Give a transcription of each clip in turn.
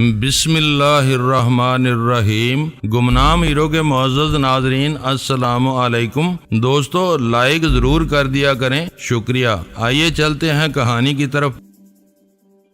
بسم اللہ الرحمن الرحیم۔ گمنام ہیرو کے معزز ناظرین السلام علیکم۔ دوستو لائک ضرور کر دیا کریں، شکریہ۔ آئیے چلتے ہیں کہانی کی طرف۔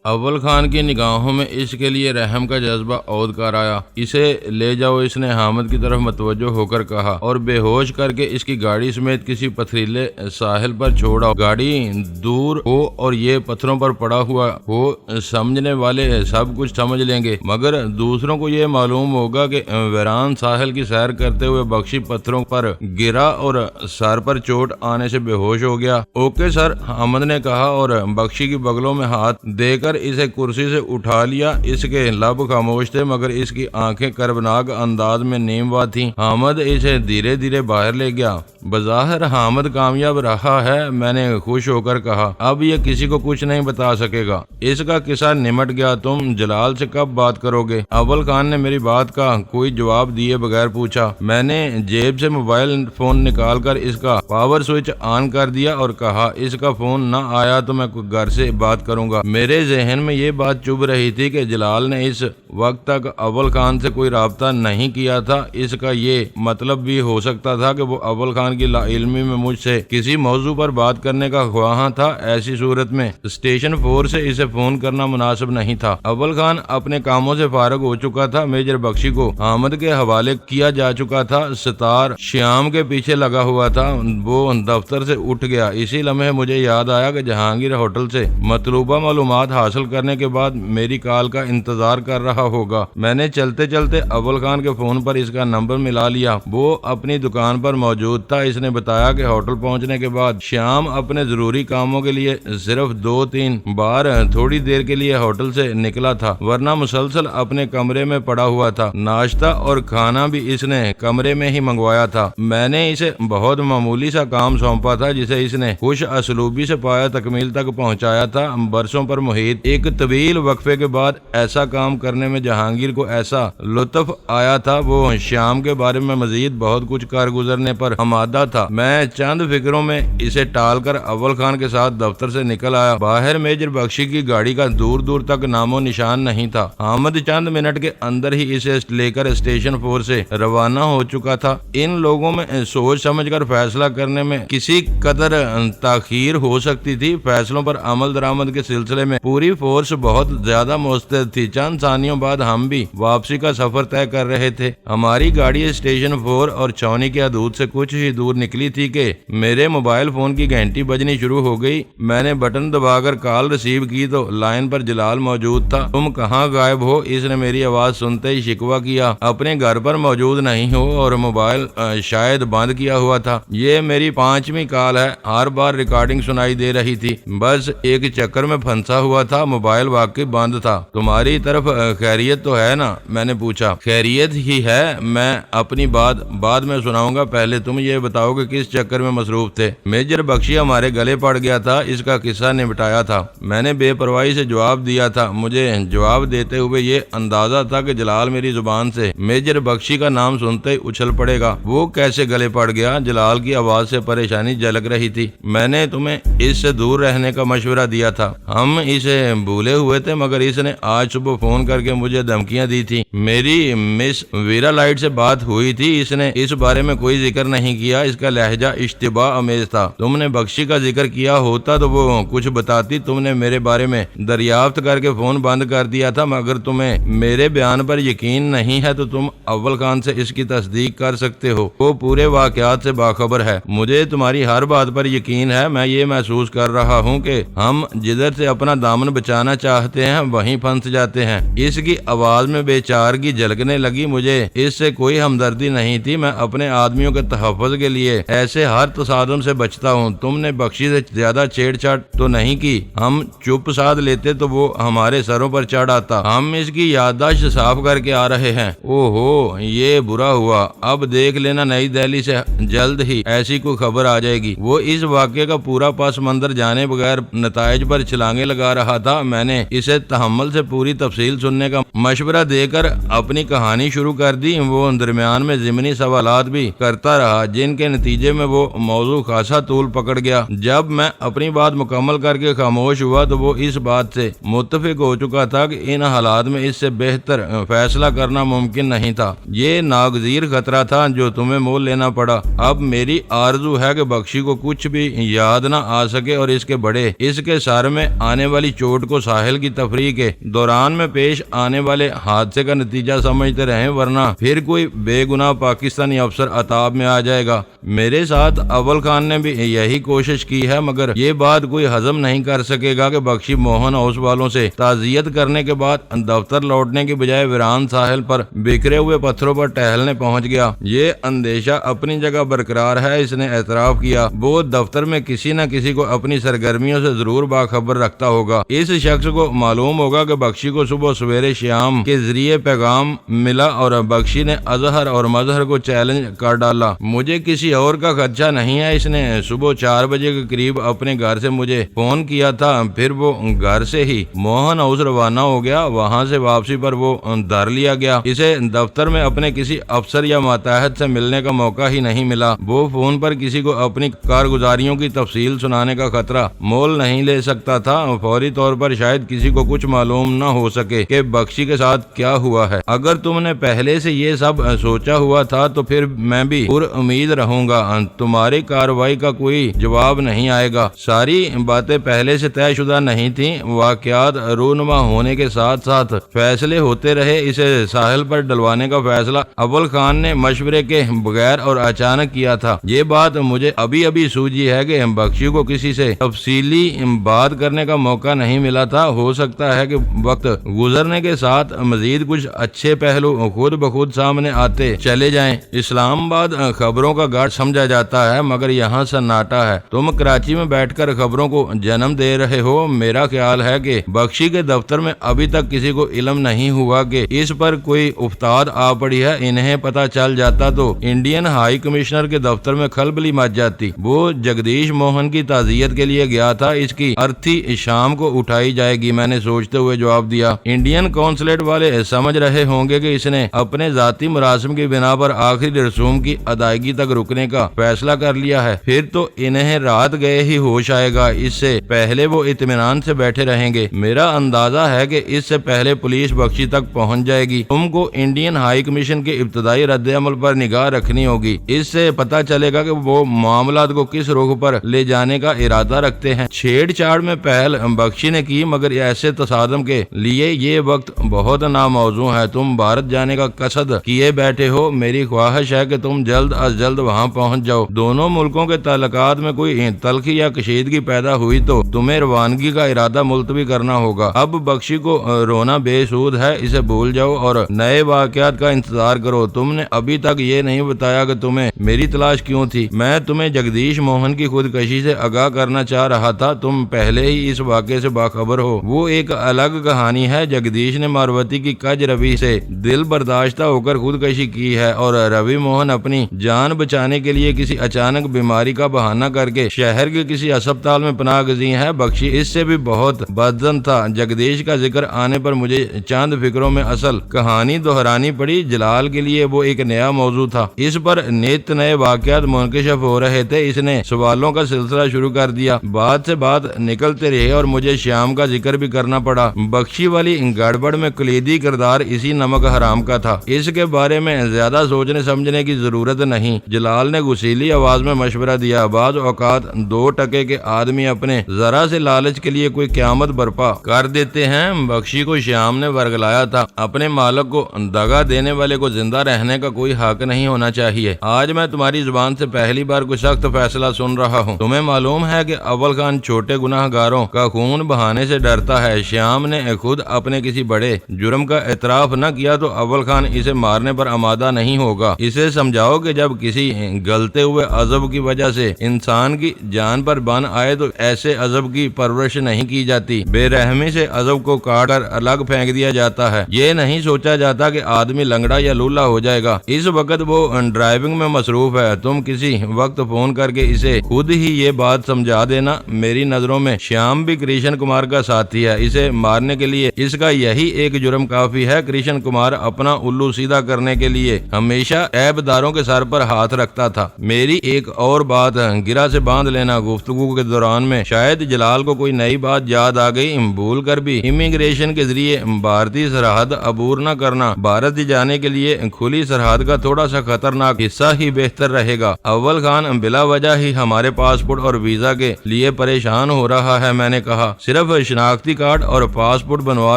اول خان کی نگاہوں میں اس کے لیے رحم کا جذبہ عود کر آیا۔ اسے لے جاؤ، اس نے حامد کی طرف متوجہ ہو کر کہا اور بے ہوش کر کے اس کی گاڑی سمیت کسی پتھریلے ساحل پر چھوڑا۔ گاڑی دور ہو اور یہ پتھروں پر پڑا ہوا ہو، سمجھنے والے سب کچھ سمجھ لیں گے، مگر دوسروں کو یہ معلوم ہوگا کہ ویران ساحل کی سیر کرتے ہوئے بخشی پتھروں پر گرا اور سر پر چوٹ آنے سے بے ہوش ہو گیا۔ اوکے سر، حامد نے کہا اور بخشی کی بغلوں میں ہاتھ دے کر اسے کرسی سے اٹھا لیا۔ اس کے لب خاموش تھے مگر اس کی آنکھیں کربناک انداز میں نیم وا تھیں۔ حامد اسے دھیرے دھیرے باہر لے گیا۔ بظاہر حامد کامیاب رہا ہے، میں نے خوش ہو کر کہا۔ اب یہ کسی کو کچھ نہیں بتا سکے گا، اس کا قصہ نمٹ گیا۔ تم جلال سے کب بات کرو گے؟ اول خان نے میری بات کا کوئی جواب دیے بغیر پوچھا۔ میں نے جیب سے موبائل فون نکال کر اس کا پاور سوئچ آن کر دیا اور کہا اس کا فون نہ آیا تو میں گھر سے بات کروں گا۔ میرے ذہن میں یہ بات چبھ رہی تھی کہ جلال نے اس وقت تک اول خان سے کوئی رابطہ نہیں کیا تھا۔ اس کا یہ مطلب بھی ہو سکتا تھا کہ وہ اول خان کی لا علمی میں مجھ سے کسی موضوع پر بات کرنے کا خواہاں تھا۔ ایسی صورت میں اسٹیشن 4 سے اسے فون کرنا مناسب نہیں تھا۔ اول خان اپنے کاموں سے فارغ ہو چکا تھا۔ میجر بخشی کو حامد کے حوالے کیا جا چکا تھا۔ ستار شیام کے پیچھے لگا ہوا تھا۔ وہ دفتر سے اٹھ گیا۔ اسی لمحے مجھے یاد آیا کہ جہانگیر ہوٹل سے مطلوبہ معلومات حاصل کرنے کے بعد میری کال کا انتظار کر رہا ہوگا۔ میں نے چلتے چلتے اول خان کے فون پر اس کا نمبر ملا لیا۔ وہ اپنی دکان پر موجود تھا۔ اس نے بتایا کہ ہوٹل پہنچنے کے بعد شیام اپنے ضروری کاموں کے لیے صرف 2-3 بار تھوڑی دیر کے لیے ہوٹل سے نکلا تھا، ورنہ مسلسل اپنے کمرے میں پڑا ہوا تھا۔ ناشتہ اور کھانا بھی اس نے کمرے میں ہی منگوایا تھا۔ میں نے اسے بہت معمولی سا کام سونپا تھا جسے اس نے خوش اسلوبی سے پایا تکمیل تک پہنچایا تھا۔ برسوں پر محیط ایک طویل وقفے کے بعد ایسا کام کرنے میں جہانگیر کو ایسا لطف آیا تھا۔ وہ شیام کے بارے میں مزید بہت کچھ کر گزرنے پر آمادہ تھا۔ میں چند فکروں میں اسے ٹال کر اول خان کے ساتھ دفتر سے نکل آیا۔ باہر میجر بخشی کی گاڑی کا دور دور تک نام و نشان نہیں تھا۔ حامد چند منٹ کے اندر ہی اسے لے کر اسٹیشن 4 سے روانہ ہو چکا تھا۔ ان لوگوں میں سوچ سمجھ کر فیصلہ کرنے میں کسی قدر تاخیر ہو سکتی تھی۔ فیصلوں پر عمل درآمد کے سلسلے میں پوری فورس بہت زیادہ مستعد تھی۔ چند ثانیوں بعد ہم بھی واپسی کا سفر طے کر رہے تھے۔ ہماری گاڑی اسٹیشن 4 اور چھاؤنی کی حدود سے کچھ ہی دور نکلی تھی کہ میرے موبائل فون کی گھنٹی بجنی شروع ہو گئی۔ میں نے بٹن دبا کر کال ریسیو کی تو لائن پر جلال موجود تھا۔ تم کہاں غائب ہو؟ اس نے میری آواز سنتے ہی شکوہ کیا۔ اپنے گھر پر موجود نہیں ہو اور موبائل شاید بند کیا ہوا تھا۔ یہ میری 5ویں کال ہے۔ ہر بار ریکارڈنگ سنائی دے رہی تھی۔ بس ایک چکر میں پھنسا ہوا تھا، موبائل واقعی بند تھا۔ تمہاری طرف خیریت تو ہے نا؟ میں نے پوچھا۔ خیریت ہی ہے، میں اپنی بات بعد میں سناؤں گا، پہلے تم یہ بتاؤ کہ کس چکر میں مصروف تھے؟ میجر بخشی ہمارے گلے پڑ گیا تھا، اس کا قصہ نمٹایا تھا۔ میں نے بے پرواہی سے جواب دیا تھا۔ مجھے جواب دیتے ہوئے یہ اندازہ تھا کہ جلال میری زبان سے میجر بخشی کا نام سنتے ہی اچھل پڑے گا۔ وہ کیسے گلے پڑ گیا؟ جلال کی آواز سے پریشانی جھلک رہی تھی۔ میں نے تمہیں اس سے دور رہنے کا مشورہ دیا تھا۔ ہم اسے بھولے ہوئے تھے مگر اس نے آج صبح فون کر کے مجھے دھمکیاں دی تھی۔ میری مس ویرا لائٹ سے بات ہوئی تھی، اس نے اس بارے میں کوئی ذکر نہیں کیا۔ اس کا لہجہ اشتباہ امیز تھا۔ تم نے بخشی کا ذکر کیا ہوتا تو وہ کچھ بتاتی۔ تم نے میرے بارے میں دریافت کر کے فون بند کر دیا تھا، مگر تمہیں میرے بیان پر یقین نہیں ہے تو تم اول خان سے اس کی تصدیق کر سکتے ہو۔ وہ پورے واقعات سے باخبر ہے۔ مجھے تمہاری ہر بات پر یقین ہے۔ میں یہ محسوس کر رہا ہوں کہ ہم جدھر سے اپنا دامن بچانا چاہتے ہیں وہیں پھنس جاتے ہیں۔ اس کی آواز میں بے چارگی جھلکنے لگی۔ مجھے اس سے کوئی ہمدردی نہیں تھی۔ میں اپنے آدمیوں کے تحفظ کے لیے ایسے ہر تصادم سے بچتا ہوں۔ تم نے بخشی سے زیادہ چھیڑ چھاڑ تو نہیں کی؟ ہم چپ سادھ لیتے تو وہ ہمارے سروں پر چڑھ آتا۔ ہم اس کی یادداشت صاف کر کے آ رہے ہیں۔ او ہو، یہ برا ہوا۔ اب دیکھ لینا نئی دہلی سے جلد ہی ایسی کوئی خبر آ جائے گی۔ وہ اس واقعے کا پورا پس منظر جانے بغیر نتائج پر چھلانگیں لگا رہا تھا۔ میں نے اسے تحمل سے پوری تفصیل سننے کا کا مشورہ دے کر اپنی کہانی شروع کر دی۔ وہ درمیان میں ضمنی سوالات بھی کرتا رہا جن کے نتیجے میں وہ موضوع خاصا طول پکڑ گیا۔ جب میں اپنی بات مکمل کر کے خاموش ہوا تو وہ اس بات سے متفق ہو چکا تھا کہ ان حالات میں اس سے بہتر فیصلہ کرنا ممکن نہیں تھا۔ یہ ناگزیر خطرہ تھا جو تمہیں مول لینا پڑا۔ اب میری آرزو ہے کہ بخشی کو کچھ بھی یاد نہ آ سکے اور اس کے بڑے اس کے سر میں آنے والی چوٹ کو ساحل کی تفریح کے دوران میں پیش آنے والے حادثے کا نتیجہ سمجھتے رہیں، ورنہ پھر کوئی بے گناہ پاکستانی افسر عطاب میں آ جائے گا۔ میرے ساتھ اول خان نے بھی یہی کوشش کی ہے، مگر یہ بات کوئی ہضم نہیں کر سکے گا کہ بخشی موہن ہاؤس والوں سے تعزیت کرنے کے بعد دفتر لوٹنے کے بجائے ویران ساحل پر بکھرے ہوئے پتھروں پر ٹہلنے پہنچ گیا۔ یہ اندیشہ اپنی جگہ برقرار ہے، اس نے اعتراف کیا۔ وہ دفتر میں کسی نہ کسی کو اپنی سرگرمیوں سے ضرور باخبر رکھتا ہوگا۔ اس شخص کو معلوم ہوگا کہ بخشی کو صبح سویرے شیام کے ذریعے پیغام ملا اور بخشی نے اظہر اور مظہر کو چیلنج کر ڈالا۔ مجھے کسی اور کا خدشہ نہیں ہے۔ اس نے صبح 4 بجے کے قریب اپنے گھر سے مجھے فون کیا تھا، پھر وہ گھر سے ہی موہن ہاؤس روانہ ہو گیا۔ وہاں سے واپسی پر وہ دھر لیا گیا۔ اسے دفتر میں اپنے کسی افسر یا ماتحت سے ملنے کا موقع ہی نہیں ملا۔ وہ فون پر کسی کو اپنی کارگزاریوں کی تفصیل سنانے کا خطرہ مول نہیں لے سکتا تھا۔ فوری طور پر شاید کسی کو کچھ معلوم نہ ہو سکے کہ بخشی کے ساتھ کیا ہوا ہے۔ اگر تم نے پہلے سے یہ سب سوچا ہوا تھا تو پھر میں بھی پر امید رہوں گا۔ تمہاری کارروائی کا کوئی جواب نہیں آئے گا۔ ساری باتیں پہلے سے طے شدہ نہیں تھیں۔ واقعات رونما ہونے کے ساتھ ساتھ فیصلے ہوتے رہے۔ اسے ساحل پر ڈلوانے کا فیصلہ اول خان نے مشورے کے بغیر اور اچانک کیا تھا۔ یہ بات مجھے ابھی سوجی ہے کہ بخشی کو کسی سے تفصیلی بات کرنے کا موقع نہیں ملا تھا۔ ہو سکتا ہے کہ وقت گزرنے کے ساتھ مزید کچھ اچھے پہلو خود بخود سامنے آتے چلے جائیں۔ اسلام آباد خبروں کا گھاٹ سمجھا جاتا ہے، مگر یہاں سناٹا ہے۔ تم کراچی میں بیٹھ کر خبروں کو جنم دے رہے ہو۔ میرا خیال ہے کہ بخشی کے دفتر میں ابھی تک کسی کو علم نہیں ہوا کہ اس پر کوئی افتاد آ پڑی ہے۔ انہیں پتہ چل جاتا تو انڈین ہائی کمشنر کے دفتر میں کھلبلی مچ جاتی۔ وہ جگدیش موہن کی تعزیت کے لیے گیا تھا، اس کی ارتھی شام کو اٹھائی جائے گی۔ میں نے سوچتے ہوئے جواب دیا۔ انڈین قونصلیٹ والے سمجھ رہے ہوں گے کہ اس نے اپنے ذاتی مراسم کی بنا پر آخری رسوم کی ادائیگی تک رکنے کا فیصلہ کر لیا ہے۔ پھر تو انہیں رات گئے ہی ہوش آئے گا۔ اس سے پہلے وہ اطمینان سے بیٹھے رہیں گے۔ میرا اندازہ ہے کہ اس سے پہلے پولیس بخشی تک پہنچ جائے گی۔ تم کو انڈین ہائی کمیشن کے ابتدائی رد عمل پر نگاہ رکھنی ہوگی۔ اس سے پتہ چلے گا کہ وہ معاملات کو کس رخ پر لے جانے کا ارادہ رکھتے ہیں۔ چھیڑ چھاڑ میں پہل بخشی نے کی، مگر ایسے تصادم کے لیے یہ وقت بہت ناموزوں ہے۔ تم بھارت جانے کا قصد کیے بیٹھے ہو۔ میری خواہش ہے کہ تم جلد از جلد وہاں پہنچ جاؤ۔ دونوں ملکوں کے تعلقات میں کوئی تلخی یا کشیدگی پیدا ہوئی تو تمہیں روانگی کا ارادہ ملتوی کرنا ہوگا۔ اب بخشی کو رونا بے سود ہے، اسے بھول جاؤ اور نئے واقعات کا انتظار کرو۔ تم نے ابھی تک یہ نہیں بتایا کہ تمہیں میری تلاش کیوں تھی۔ میں تمہیں جگدیش موہن کی خودکشی سے آگاہ کرنا چاہ رہا تھا۔ تم پہلے ہی اس واقعے سے باخبر ہو۔ وہ ایک الگ کہانی ہے۔ جگدیش نے ماروتی کی کج روی سے دل برداشتہ ہو کر خودکشی کی ہے اور روی موہن اپنی جان بچانے کے لیے کسی اچانک بیماری کا بہانہ کر کے شہر کے کسی ہسپتال میں پناہ گزین ہے۔ بخشی اس سے بھی بہت بدظن تھا۔ جگدیش کا ذکر آنے پر مجھے چند فکروں میں اصل کہانی دہرانی پڑی۔ جلال کے لیے وہ ایک نیا موضوع تھا، اس پر نت نئے واقعات منکشف ہو رہے تھے۔ اس نے سوالوں کا سلسلہ شروع کر دیا۔ بات سے بات نکلتے رہے اور مجھے شیام کا ذکر بھی کرنا پڑا۔ بخشی والی گڑبڑ میں کلیدی کردار اسی نمک حرام کا تھا۔ اس کے بارے میں زیادہ سوچنے سمجھنے کی ضرورت نہیں۔ جلال نے غصیلی آواز میں مشورہ دیا۔ بعض اوقات 2 ٹکے کے آدمی اپنے ذرا سے لالچ کے لیے کوئی قیامت برپا کر دیتے ہیں۔ بخشی کو شیام نے ورگلایا تھا۔ اپنے مالک کو دغا دینے والے کو زندہ رہنے کا کوئی حق نہیں ہونا چاہیے۔ آج میں تمہاری زبان سے پہلی بار کوئی سخت فیصلہ سن رہا ہوں۔ تمہیں معلوم ہے کہ اول خان چھوٹے گناہ گاروں کا خون بہانے سے ڈرتا ہے۔ شیام نے خود اپنے کسی بڑے جرم کا اعتراف نہ کیا تو اول خان اسے مارنے پر آمادہ نہیں ہوگا۔ اسے سمجھاؤ کہ جب کسی گلتے ہوئے عذب کی وجہ سے انسان کی جان پر بن آئے تو ایسے عذب کی پرورش نہیں کی جاتی۔ بے رحمی سے عذب کو کاٹ کر الگ پھینک دیا جاتا ہے۔ یہ نہیں سوچا جاتا کہ آدمی لنگڑا یا لولا ہو جائے گا۔ اس وقت وہ ڈرائیونگ میں مصروف ہے۔ تم کسی وقت فون کر کے اسے خود ہی یہ بات سمجھا دینا۔ میری نظروں میں شیام بھی کرشن کمار کا ساتھی ہے۔ اسے مارنے کے لیے اس کا یہی یہی ایک جرم کافی ہے۔ کرشن کمار اپنا الو سیدھا کرنے کے لیے ہمیشہ عیب داروں کے سر پر ہاتھ رکھتا تھا۔ میری ایک اور بات گرہ سے باندھ لینا۔ گفتگو کے دوران میں شاید جلال کو کوئی نئی بات یاد آ گئی۔ بھول کر بھی امیگریشن کے ذریعے بھارتی سرحد عبور نہ کرنا بھارت جانے کے لیے کھلی سرحد کا تھوڑا سا خطرناک حصہ ہی بہتر رہے گا۔ اول خان بلا وجہ ہی ہمارے پاسپورٹ اور ویزا کے لیے پریشان ہو رہا ہے۔ میں نے کہا صرف شناختی کارڈ اور پاسپورٹ بنوا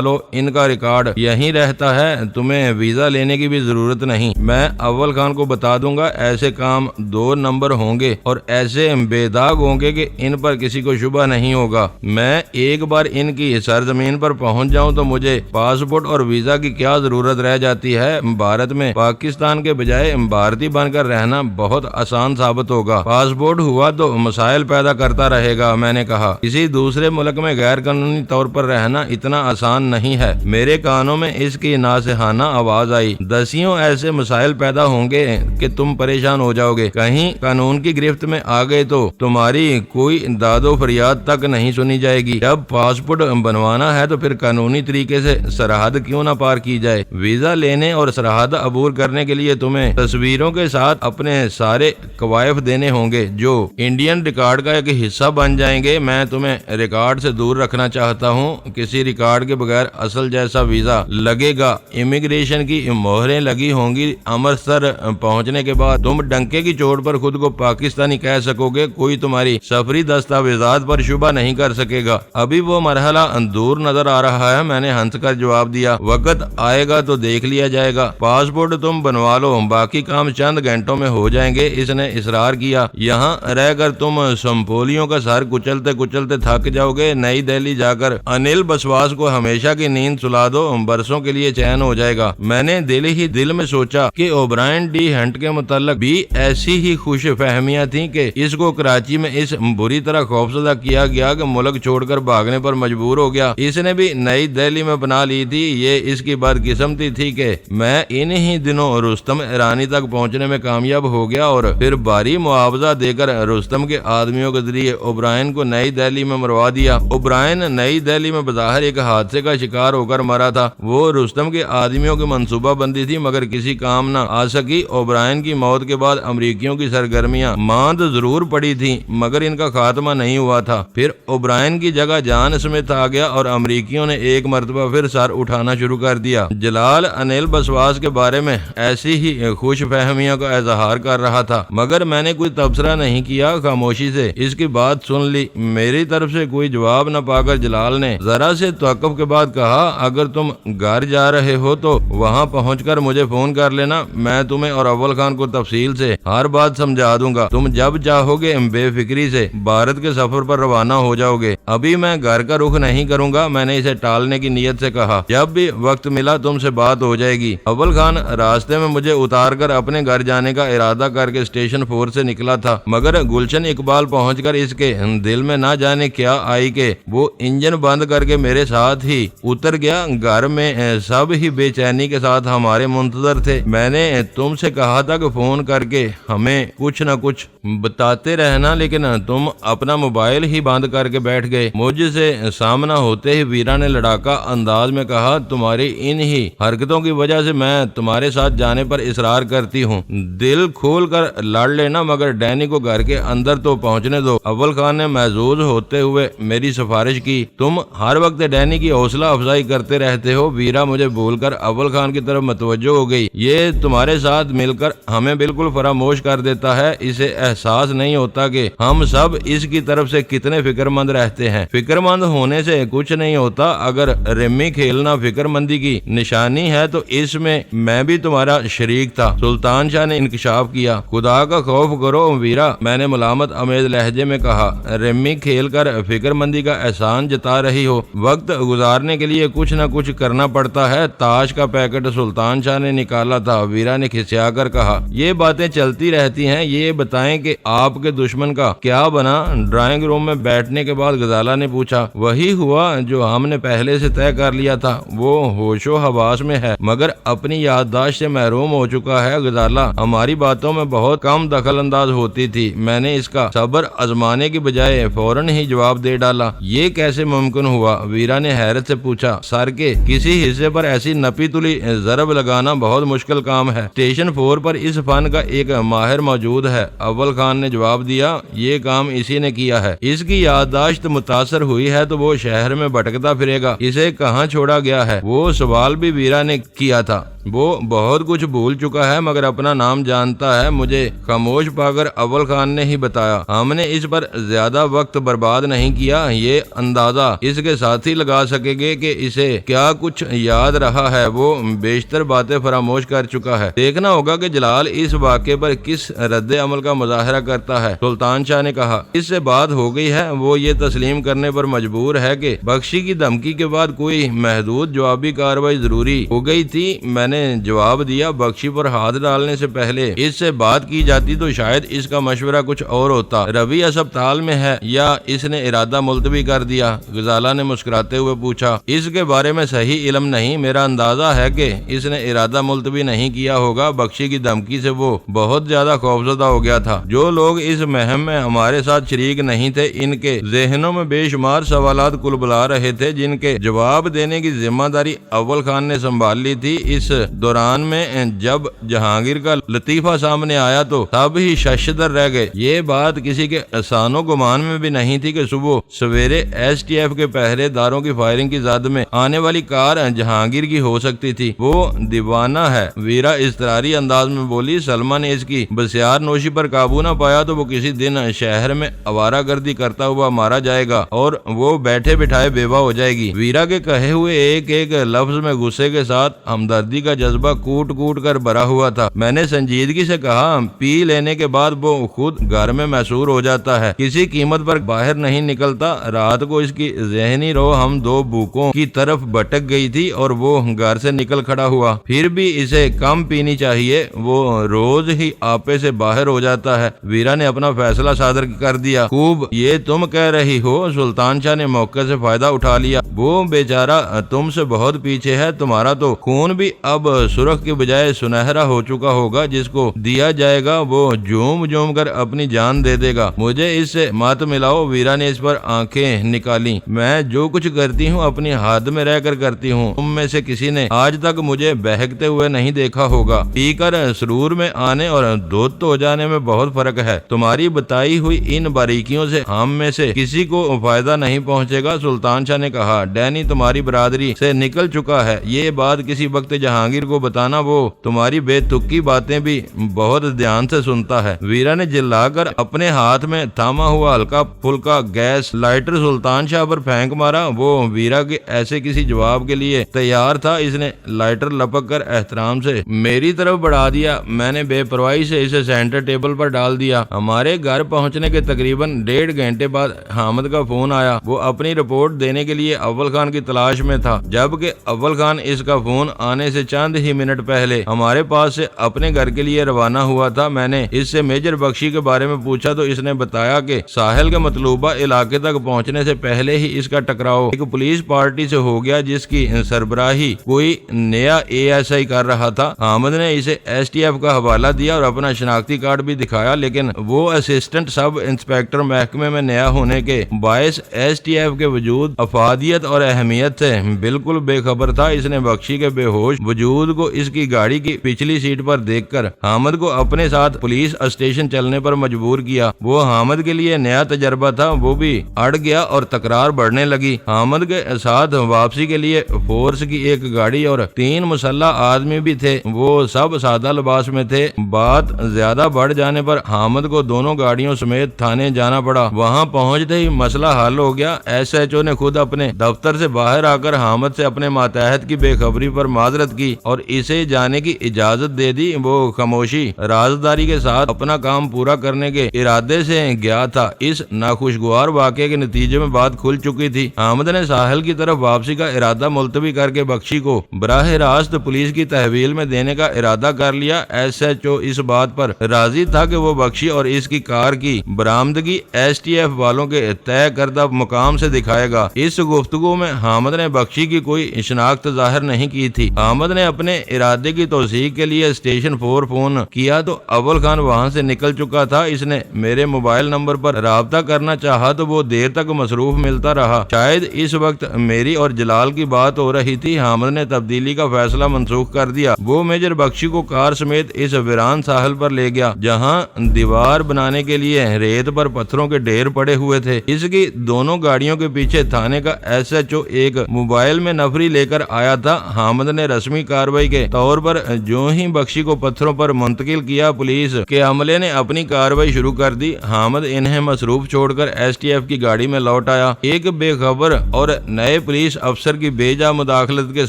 لو، ان کا ریکارڈ یہیں رہتا ہے، تمہیں ویزا لینے کی بھی ضرورت نہیں۔ میں اول خان کو بتا دوں گا ایسے کام 2 نمبر ہوں گے اور ایسے بے داغ ہوں گے کہ ان پر کسی کو شبہ نہیں ہوگا۔ میں ایک بار ان کی سرزمین پر پہنچ جاؤں تو مجھے پاسپورٹ اور ویزا کی کیا ضرورت رہ جاتی ہے۔ بھارت میں پاکستان کے بجائے بھارتی بن کر رہنا بہت آسان ثابت ہوگا۔ پاسپورٹ ہوا تو مسائل پیدا کرتا رہے گا۔ میں نے کہا کسی دوسرے ملک میں غیر قانونی طور پر رہنا اتنا آسان نہیں ہے۔ میرے کانوں میں اس کی ناصحانہ آواز آئی، دسیوں ایسے مسائل پیدا ہوں گے کہ تم پریشان ہو جاؤ گے۔ کہیں قانون کی گرفت میں آ گئے تو تمہاری کوئی داد و فریاد تک نہیں سنی جائے گی۔ جب پاسپورٹ بنوانا ہے تو پھر قانونی طریقے سے سرحد کیوں نہ پار کی جائے۔ ویزا لینے اور سرحد عبور کرنے کے لیے تمہیں تصویروں کے ساتھ اپنے سارے کوائف دینے ہوں گے جو انڈین ریکارڈ کا ایک حصہ بن جائیں گے۔ میں تمہیں ریکارڈ سے دور رکھنا چاہتا ہوں۔ کسی ریکارڈ کے بغیر اصل جیسا ویزا لگے گا۔ امیگریشن کی مہریں لگی ہوں گی۔ امرتسر پہنچنے کے بعد تم ڈنکے کی چوٹ پر خود کو پاکستانی کہہ سکو گے، کوئی تمہاری سفری دستاویزات پر شبہ نہیں کر سکے گا۔ ابھی وہ مرحلہ دور نظر آ رہا ہے۔ میں نے ہنس کر جواب دیا، وقت آئے گا تو دیکھ لیا جائے گا۔ پاسپورٹ تم بنوا لو، باقی کام چند گھنٹوں میں ہو جائیں گے۔ اس نے اصرار کیا، یہاں رہ کر تم سمپولیوں کا سر کچلتے کچلتے تھک جاؤ گے۔ نئی دہلی جا کر انل بسواس کو ہمیشہ کی نیند سلا دو، برسوں کے لیے چین ہو جائے گا۔ میں نے دل ہی دل میں سوچا کہ اوبرائن ڈی ہنٹ کے متعلق بھی ایسی ہی خوش فہمیاں تھیں کہ اس کو کراچی میں اس بری طرح خوفزدہ کیا گیا کہ ملک چھوڑ کر بھاگنے پر مجبور ہو گیا۔ اس نے بھی نئی دہلی میں بنا لی تھی۔ یہ اس کی بدقسمتی تھی کہ میں انہی دنوں رستم ایرانی تک پہنچنے میں کامیاب ہو گیا اور پھر بھاری معاوضہ دے کر رستم کے آدمیوں کے ذریعے اوبرائن کو نئی دہلی میں مروا دیا۔ اوبرائن نئی دہلی میں بظاہر ایک حادثے کا شکار ہو کر مرا تھا۔ وہ رستم کے آدمیوں کی منصوبہ بندی تھی مگر کسی کام نہ آ سکی۔ اوبرائن کی موت کے بعد امریکیوں کی سرگرمیاں ماند ضرور پڑی تھیں مگر ان کا خاتمہ نہیں ہوا تھا۔ پھر اوبرائن کی جگہ جان اسمتھ آ گیا اور امریکیوں نے ایک مرتبہ پھر سر اٹھانا شروع کر دیا۔ جلال انل بسواس کے بارے میں ایسی ہی خوش فہمیوں کا اظہار کر رہا تھا مگر میں نے کوئی تبصرہ نہیں کیا، خاموشی سے اس کی بات سن لی۔ میری طرف سے کوئی جواب نہ پا کر جلال نے ذرا سے توقف کے بعد کہا، اگر تم گھر جا رہے ہو تو وہاں پہنچ کر مجھے فون کر لینا، میں تمہیں اور اول خان کو تفصیل سے ہر بات سمجھا دوں گا۔ تم جب چاہو گے بے فکری سے بھارت کے سفر پر روانہ ہو جاؤ گے۔ ابھی میں گھر کا رخ نہیں کروں گا، میں نے اسے ٹالنے کی نیت سے کہا، جب بھی وقت ملا تم سے بات ہو جائے گی۔ اول خان راستے میں مجھے اتار کر اپنے گھر جانے کا ارادہ کر کے اسٹیشن 4 سے نکلا تھا مگر گلشن اقبال پہنچ کر اس کے دل میں نہ جانے کیا آئی کہ وہ انجن بند کر کے میرے ساتھ ہی اتر گیا۔ گھر میں سب ہی بے چینی کے ساتھ ہمارے منتظر تھے۔ میں نے تم سے کہا تھا کہ فون کر کے ہمیں کچھ نہ کچھ بتاتے رہنا لیکن تم اپنا موبائل ہی بند کر کے بیٹھ گئے۔ مجھ سے سامنا ہوتے ہی ویرا نے لڑاکا انداز میں کہا، تمہاری ان ہی حرکتوں کی وجہ سے میں تمہارے ساتھ جانے پر اصرار کرتی ہوں۔ دل کھول کر لڑ لینا مگر ڈینی کو گھر کے اندر تو پہنچنے دو۔ اول خان نے محظوظ ہوتے ہوئے میری سفارش کی، تم ہر وقت ڈینی کی حوصلہ افزائی کرتے رہتے ہو۔ ویرا مجھے بھول کر اول خان کی طرف متوجہ ہو گئی، یہ تمہارے ساتھ مل کر ہمیں بالکل فراموش کر دیتا ہے۔ اسے احساس نہیں ہوتا کہ ہم سب اس کی طرف سے کتنے فکر مند رہتے ہیں۔ فکر مند ہونے سے کچھ نہیں ہوتا، اگر رمی کھیلنا فکر مندی کی نشانی ہے تو اس میں بھی تمہارا شریک تھا۔ سلطان شاہ نے انکشاف کیا، خدا کا خوف کرو ویرا، میں نے ملامت آمیز لہجے میں کہا، رمی کھیل کر فکر مندی کا احسان جتا رہی ہو، وقت گزارنے کے لیے کچھ نہ کچھ کرنا پڑتا ہے۔ تاش کا پیکٹ سلطان شاہ نے نکالا تھا۔ ویرا نے کھسیا کر کہا، یہ باتیں چلتی رہتی ہیں، یہ بتائیں کہ آپ کے دشمن کا کیا بنا؟ ڈرائنگ روم میں بیٹھنے کے بعد غزالہ نے پوچھا۔ وہی ہوا جو ہم نے پہلے سے طے کر لیا تھا، وہ ہوش و حواس میں ہے مگر اپنی یادداشت سے محروم ہو چکا ہے۔ غزالہ ہماری باتوں میں بہت کم دخل انداز ہوتی تھی۔ میں نے اس کا صبر آزمانے کی بجائے فوراً ہی جواب دے ڈالا۔ یہ کیسے ممکن ہوا؟ ویرا نے حیرت سے پوچھا۔ سر کے کسی حصے پر ایسی نپی تلی ضرب لگانا بہت مشکل کام ہے۔ اسٹیشن 4 پر اس فن کا ایک ماہر موجود ہے۔ اول خان نے جواب دیا، یہ کام اسی نے کیا ہے۔ اس کی یادداشت متاثر ہوئی ہے تو وہ شہر میں بھٹکتا پھرے گا۔ اسے کہاں چھوڑا گیا ہے؟ وہ سوال بھی ویرا نے کیا تھا۔ وہ بہت کچھ بھول چکا ہے مگر اپنا نام جانتا ہے۔ مجھے خاموش پا کر اول خان نے ہی بتایا۔ ہم نے اس پر زیادہ وقت برباد نہیں کیا۔ یہ اندازہ اس کے ساتھی لگا سکے گے کہ اسے کیا کچھ یاد رہا ہے۔ وہ بیشتر باتیں فراموش کر چکا ہے۔ دیکھنا ہوگا کہ جلال اس واقعے پر کس رد عمل کا مظاہرہ کرتا ہے۔ سلطان شاہ نے کہا، اس سے بات ہو گئی ہے۔ وہ یہ تسلیم کرنے پر مجبور ہے کہ بخشی کی دھمکی کے بعد کوئی محدود جوابی کارروائی ضروری ہو گئی تھی۔ میں نے جواب دیا، بخشی پر ہاتھ ڈالنے سے پہلے اس سے بات کی جاتی تو شاید اس کا مشورہ کچھ اور ہوتا۔ روی اسپتال میں ہے یا اس نے ارادہ ملتوی کر دیا؟ غزالہ نے مسکراتے ہوئے پوچھا۔ اس کے بارے میں صحیح علم نہیں، میرا اندازہ ہے کہ اس نے ارادہ ملتوی نہیں کیا ہوگا۔ بخشی کی دھمکی سے وہ بہت زیادہ خوفزدہ ہو گیا تھا۔ جو لوگ اس مہم میں ہمارے ساتھ شریک نہیں تھے، ان کے ذہنوں میں بے شمار سوالات کلبلا رہے تھے جن کے جواب دینے کی ذمہ داری اول خان نے سنبھال لی تھی۔ اس دوران میں جب جہانگیر کا لطیفہ سامنے آیا تو سب ہی ششدر رہ گئے۔ یہ بات کسی کے احسان و گمان میں بھی نہیں تھی کہ صبح سویرے ایس ٹی ایف کے پہرے داروں کی فائرنگ کی زد میں آنے والی کار جہانگیر کی ہو سکتی تھی۔ وہ دیوانہ ہے، ویرا اضطراری انداز میں بولی۔ سلمہ نے اس کی بسیار نوشی پر قابو نہ پایا تو وہ کسی دن شہر میں آوارہ گردی کرتا ہوا مارا جائے گا اور وہ بیٹھے بٹھائے بیوہ ہو جائے گی۔ ویرا کے کہے ہوئے ایک ایک لفظ میں غصے کے ساتھ ہمدردی کا جذبہ کوٹ کوٹ کر بھرا ہوا تھا۔ میں نے سنجیدگی سے کہا، پی لینے کے بعد وہ خود گھر میں محصور ہو جاتا ہے، کسی قیمت پر باہر نہیں نکلتا۔ رات کو اس کی ذہنی رو ہم دو بھوکوں کی طرف بھٹک گئی تھی اور وہ گھر سے نکل کھڑا ہوا۔ پھر بھی اسے کم پینی چاہیے، وہ روز ہی آپے سے باہر ہو جاتا ہے۔ ویرا نے اپنا فیصلہ صادر کر دیا۔ خوب، یہ تم کہہ رہی ہو؟ سلطان شاہ نے موقع سے فائدہ اٹھا لیا۔ وہ بیچارہ تم سے بہت پیچھے ہے، تمہارا تو خون بھی اب سرخ کے بجائے سنہرا ہو چکا ہوگا۔ جس کو دیا جائے گا وہ جھوم جھوم کر اپنی جان دے دے گا۔ مجھے اس سے مت ملاؤ۔ ویرا نے اس پر آنکھیں نکالی۔ میں جو کچھ کرتی ہوں اپنی حد میں رہ کر کرتی ہوں۔ تم میں سے کسی نے آج تک مجھے بہکتے ہوئے نہیں دیکھا ہوگا۔ پی کر سرور میں آنے اور دھوت ہو جانے میں بہت فرق ہے۔ تمہاری بتائی ہوئی ان باریکیوں سے ہم میں سے کسی کو فائدہ نہیں پہنچے گا۔ سلطان شاہ نے کہا، ڈینی تمہاری برادری سے نکل چکا ہے۔ یہ بات کسی وقت جہانگیر کو بتانا، وہ تمہاری بے تکی باتیں بھی بہت دھیان سے سنتا ہے۔ ویرا نے جلا کر اپنے ہاتھ میں تھاما ہوا ہلکا پھلکا گیس لائٹر سلطان شاہ پر پھینک مارا۔ وہ ویرا کے ایسے کسی جواب کے لیے تیار تھا۔ اس نے لائٹر لپک کر احترام سے میری طرف بڑھا دیا۔ میں نے بے پرواہی سے اسے سینٹر ٹیبل پر ڈال دیا۔ ہمارے گھر پہنچنے کے تقریباً 1.5 گھنٹے بعد حامد کا فون آیا۔ وہ اپنی رپورٹ دینے کے لیے اول خان کی تلاش میں تھا، جبکہ اول خان اس کا فون آنے سے چند ہی منٹ پہلے ہمارے پاس سے اپنے گھر کے لیے روانہ ہوا تھا۔ میں نے اس سے میجر بخشی کے بارے میں پوچھا تو اس نے بتایا کہ ساحل کے مطلوبہ علاقے تک پہنچنے سے پہلے ہی اس کا ٹکراؤ ایک پولیس پارٹی سے ہو گیا جس کی سربراہی کوئی نیا اے ایس آئی کر رہا تھا۔ حامد نے اسے ایس ٹی ایف کا حوالہ دیا اور اپنا شناختی کارڈ بھی دکھایا، لیکن وہ اسسٹنٹ سب انسپیکٹر محکمے میں نیا ہونے کے باعث ایس ٹی ایف کے وجود، افادیت اور اہمیت سے بالکل بے خبر تھا۔ اس نے بخشی کے بے ہوش وجود کو اس کی گاڑی کی پچھلی سیٹ پر دیکھ کر حامد کو اپنے ساتھ پولیس اسٹیشن چلنے پر مجبور کیا۔ وہ حامد کے لیے نیا تجربہ تھا، وہ بھی اڑ گیا اور تکرار بڑھنے لگی۔ حامد کے ساتھ واپسی کے لیے فورس کی ایک گاڑی اور 3 مسلح آدمی بھی تھے۔ وہ سب سادہ لباس میں تھے۔ بات زیادہ بڑھ جانے پر حامد کو دونوں گاڑیوں سمیت تھانے جانا پڑا۔ وہاں پہنچتے ہی مسئلہ حل ہو گیا۔ ایس ایچ او نے خود اپنے دفتر سے باہر آ کر حامد سے اپنے ماتحت کی بے خبری پر معذرت کی اور اسے جانے کی اجازت دے دی۔ وہ خاموشی رازداری کے ساتھ اپنا کام پورا کرنے کے ارادے سے گیا تھا۔ اس ناخوشگوار واقعے کے نتیجے میں بات کھل چکی تھی۔ حامد نے ساحل کی طرف واپسی کا ارادہ ملتوی کر کے بخشی کو براہ راست پولیس کی تحویل میں دینے کا ارادہ کر لیا۔ ایس ایچ او اس بات پر راضی تھا کہ وہ بخشی اور اس کی کار کی برآمدگی ایس ٹی ایف والوں کے طے کردہ مقام سے دکھائے گا۔ اس گفتگو میں حامد نے بخشی کی کوئی شناخت ظاہر نہیں کی تھی۔ حامد نے اپنے ارادے کی توثیق کے لیے اسٹیشن 4 فون کیا تو اول خان وہاں سے نکل چکا تھا۔ اس نے میرے موبائل نمبر پر رابطہ کرنا چاہا تو وہ دیر تک مصروف ملتا رہا۔ شاید اس وقت میری اور جلال کی بات ہو رہی تھی۔ حامد نے تبدیلی کا فیصلہ منسوخ کر دیا۔ وہ میجر بخشی کو کار سمیت اس ویران ساحل پر لے گیا جہاں دیوار بنانے کے لیے ریت پر پتھروں کے ڈھیر پڑے ہوئے تھے۔ اس کی دونوں گاڑیوں کے پیچھے تھانے کا SHO ایک موبائل میں نفری لے کر آیا تھا۔ حامد نے رسمی کارروائی کے طور پر جو ہی بخشی کو پتھروں پر منتقل کیا، پولیس کے عملے نے اپنی کارروائی شروع کر دی۔ حامد انہیں مصروف چھوڑ کر STF کی گاڑی میں لوٹ آیا۔ ایک بے خبر اور نئے پولیس افسر کی بے جا مداخلت کے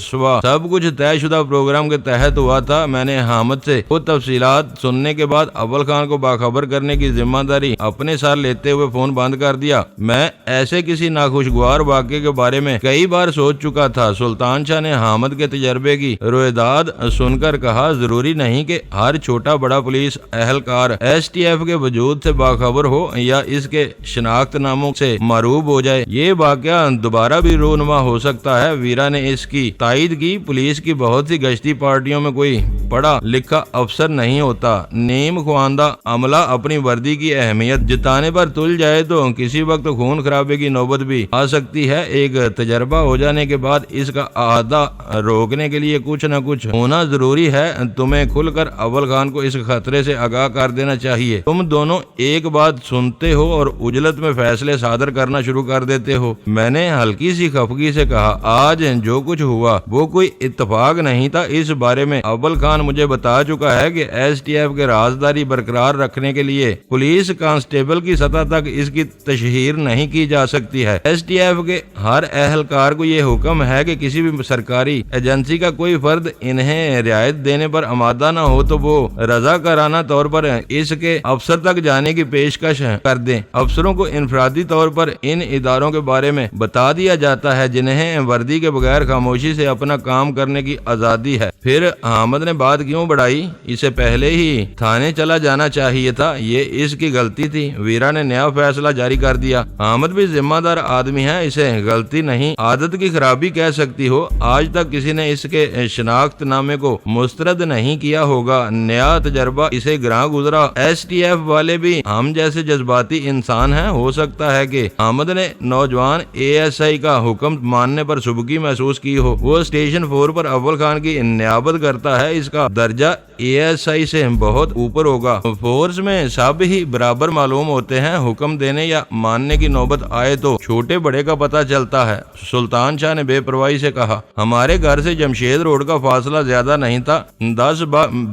سوا سب کچھ طے شدہ پروگرام کے تحت ہوا تھا۔ میں نے حامد سے وہ تفصیلات سننے کے بعد اول خان کو باخبر کرنے کی ذمہ داری اپنے ساتھ لیتے ہوئے فون بند کر دیا۔ میں ایسے کسی ناخوشگوار واقعے کے بارے میں کئی بار سوچ چکا تھا۔ سلطان شاہ نے حامد کے تجربے کی رویداد سن کر کہا، ضروری نہیں کہ ہر چھوٹا بڑا پولیس اہلکار STF کے وجود سے باخبر ہو یا اس کے شناخت ناموں سے معروف ہو جائے۔ یہ واقعہ دوبارہ بھی رونما ہو سکتا ہے۔ ویرا نے اس کی تائید کی۔ پولیس کی بہت سی گشتی پارٹیوں میں کوئی پڑھا لکھا افسر نہیں ہوتا۔ نیم خواندہ عملہ اپنی وردی کی اہمیت جتانے پر تل جائے تو کسی وقت خون خرابے کی نوبت بھی آ سکتی ہے۔ ایک تجربہ ہو جانے کے بعد اس کا احاطہ روکنے کے لیے کچھ نہ کچھ ہونا ضروری ہے۔ تمہیں کھل کر اول خان کو اس خطرے سے آگاہ کر دینا چاہیے۔ تم دونوں ایک بات سنتے ہو اور اجلت میں فیصلے صادر کرنا شروع کر دیتے ہو۔ میں نے ہلکی سی خفگی سے کہا، آج جو کچھ ہوا وہ کوئی اتفاق نہیں تھا۔ اس بارے میں اول خان مجھے بتا چکا ہے کہ STF کے رازداری برقرار رکھنے کے لیے پولیس کانسٹیبل کی سطح تک اس کی تشہیر نہیں کی جا سکتی ہے۔ STF کے ہر اہلکار کو یہ حکم ہے کہ کسی بھی سرکاری ایجنسی کا کوئی فرد انہیں رعایت دینے پر آمادہ نہ ہو تو وہ رضاکارانہ طور پر اس کے افسر تک جانے کی پیشکش کر دیں۔ افسروں کو انفرادی طور پر ان اداروں کے بارے میں بتا دیا جاتا ہے جنہیں وردی کے بغیر خاموشی سے اپنا کام کرنے کی آزادی ہے۔ پھر حامد نے بات کیوں بڑھائی؟ اسے پہلے ہی تھانے چلا جانا چاہیے تھا، یہ اس کی غلطی تھی۔ ویرا نے نیا فیصلہ جاری کر دیا، حامد بھی ذمہ دار آدمی ہے، اسے غلطی نہیں عادت کی خرابی کہہ سکتی ہو۔ آج تک کسی نے اس کے شناخت نامے کو مسترد نہیں کیا ہوگا، نیا تجربہ اسے گراں گزرا۔ STF والے بھی ہم جیسے جذباتی انسان ہیں، ہو سکتا ہے کہ حامد نے نوجوان ASI کا حکم ماننے پر سبکی محسوس کی ہو۔ وہ اسٹیشن 4 پر اول خان کی نیابت کرتا ہے، اس کا درجہ ASI سے بہت اوپر ہوگا۔ فورس میں سب ہی برابر معلوم ہوتے ہیں، حکم دینے یا ماننے کی نوبت آئے تو چھوٹے بڑے کا پتہ چلتا ہے۔ سلطان شاہ نے بے پرواہی سے کہا، ہمارے گھر سے جمشید روڈ کا فاصلہ زیادہ نہیں تھا۔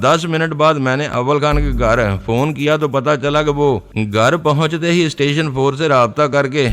10 منٹ بعد میں نے اول خان کے گھر فون کیا تو پتا چلا کہ وہ گھر پہنچتے ہی اسٹیشن 4 سے رابطہ کر کے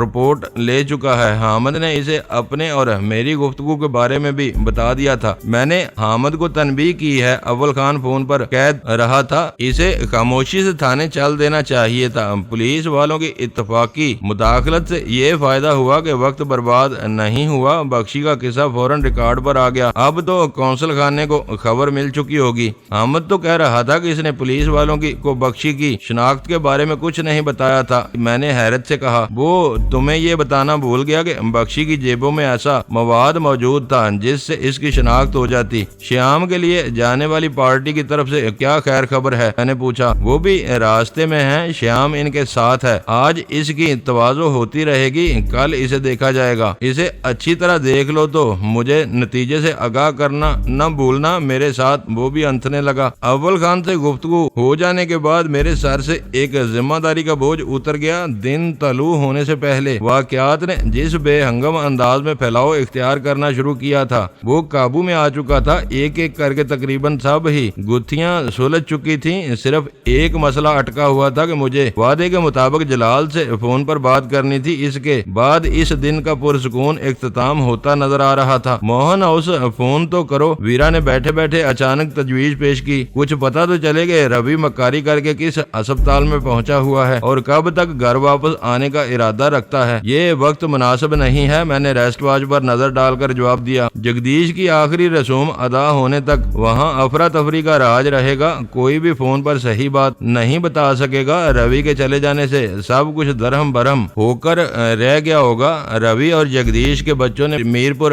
رپورٹ لے چکا ہے۔ حامد نے اسے اپنے اور میری گفتگو کے بارے میں بھی بتا دیا تھا۔ میں نے حامد کو تنبیہ کی ہے، اول خان فون پر قید رہا تھا، اسے خاموشی سے تھانے چل دینا چاہیے تھا۔ پولیس والوں کی اتفاقی مداخلت سے یہ فائدہ ہوا کہ وقت برباد نہیں ہوا۔ بخشی کا قصہ فوراً ریکارڈ پر آ گیا۔ اب تو کونسل خانے کو خبر مل چکی ہوگی۔ حامد تو کہہ رہا تھا کہ اس نے پولیس والوں کو بخشی کی شناخت کے بارے میں کچھ نہیں بتایا تھا۔ میں نے حیرت سے کہا، وہ تمہیں یہ بتانا بھول گیا کہ بخشی کی جیبوں میں ایسا مواد موجود تھا جس سے اس کی شناخت ہو جاتی۔ شیام کے لیے جانے والی پارٹی کی طرف سے کیا خیر خبر ہے؟ میں نے پوچھا۔ وہ بھی راستے میں ہیں، شیام ان کے ساتھ ہے۔ آج اس کی تواضع ہوتی رہے گی، کل اسے دیکھا جائے گا۔ اسے اچھی طرح دیکھ لو تو مجھے نتیجے سے آگاہ کرنا نہ بھولنا۔ میرے ساتھ وہ بھی انتھنے لگا۔ اول خان سے گفتگو ہو جانے کے بعد میرے سر سے ایک ذمہ داری کا بوجھ اتر گیا۔ دن طلوع ہونے سے پہلے واقعات نے جس بے ہنگم انداز میں پھیلاؤ اختیار کرنا شروع کیا تھا وہ قابو میں آ چکا تھا۔ ایک ایک کر کے تقریباً سب ہی گتھیاں سلجھ چکی تھیں۔ صرف ایک مسئلہ اٹکا ہوا تھا کہ مجھے وعدے کے مطابق جلال سے فون پر بات کرنی تھی۔ اس کے بعد اس دن کا پرسکون اختتام ہوتا نظر آ رہا تھا۔ موہن ہاؤس فون تو کرو، ویرا نے بیٹھے بیٹھے اچانک تجویز پیش کی۔ کچھ پتا تو چلے کہ روی مکاری کر کے کس ہسپتال میں پہنچا ہوا ہے اور کب تک گھر واپس آنے کا ارادہ رکھتا ہے؟ یہ وقت مناسب نہیں ہے، میں نے ریسٹ واچ پر نظر ڈال کر جواب دیا۔ جگدیش کی آخری رسوم ادا ہونے تک وہاں افراتفری کا راج رہے گا، کوئی بھی فون پر صحیح بات نہیں بتا سکے گا۔ روی کے چلے جانے سے سب کچھ درہم برہم ہو کر رہ گیا ہوگا۔ روی اور جگدیش کے بچوں نے میرپور